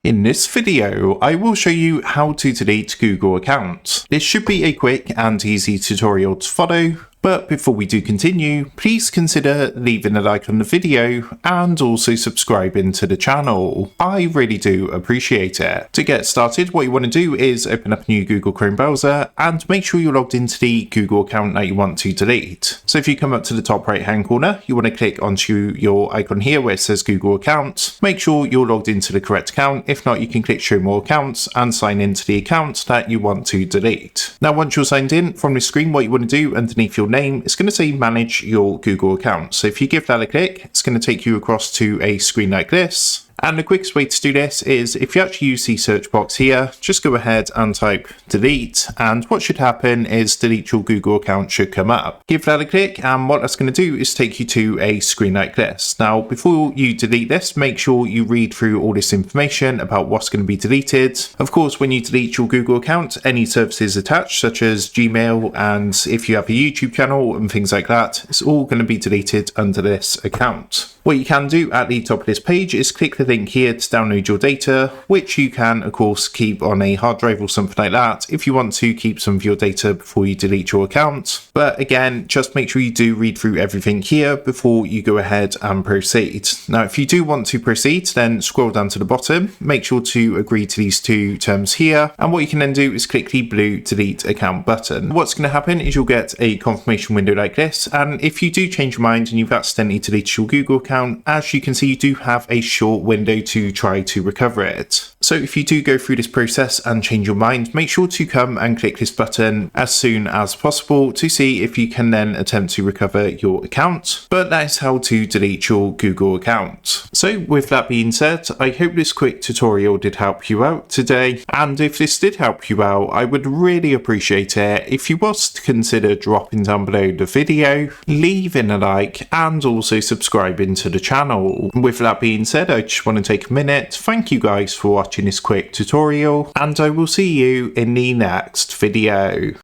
In this video, I will show you how to delete Google accounts. This should be a quick and easy tutorial to follow, but before we do continue, please consider leaving a like on the video and also subscribing to the channel. I really do appreciate it. To get started, what you want to do is open up a new Google Chrome browser and make sure you're logged into the Google account that you want to delete. So if you come up to the top right hand corner, you want to click onto your icon here where it says Google account. Make sure you're logged into the correct account. If not, you can click show more accounts and sign into the account that you want to delete. Now once you're signed in, from this screen what you want to do underneath your name, it's going to say manage your Google account. So if you give that a click, it's going to take you across to a screen like this. And the quickest way to do this is if you actually use the search box here, just go ahead and type delete, and what should happen is delete your Google account should come up. Give that a click, and what that's going to do is take you to a screen like this. Now before you delete this, make sure you read through all this information about what's going to be deleted. Of course, when you delete your Google account, any services attached such as Gmail, and if you have a YouTube channel and things like that, it's all going to be deleted under this account. What you can do at the top of this page is click the link here to download your data, which you can of course keep on a hard drive or something like that if you want to keep some of your data before you delete your account. But again, just make sure you do read through everything here before you go ahead and proceed. Now if you do want to proceed, then scroll down to the bottom, make sure to agree to these two terms here, and what you can then do is click the blue delete account button. What's going to happen is you'll get a confirmation window like this, and if you do change your mind and you've accidentally deleted your Google account, as you can see, you do have a short window to try to recover it. So if you do go through this process and change your mind, make sure to come and click this button as soon as possible to see if you can then attempt to recover your account. But that is how to delete your Google account. So with that being said, I hope this quick tutorial did help you out today. And if this did help you out, I would really appreciate it if you was to consider dropping down below the video, leaving a like, and also subscribing to the channel. With that being said, I just want to take a minute, thank you guys for watching this quick tutorial, and I will see you in the next video.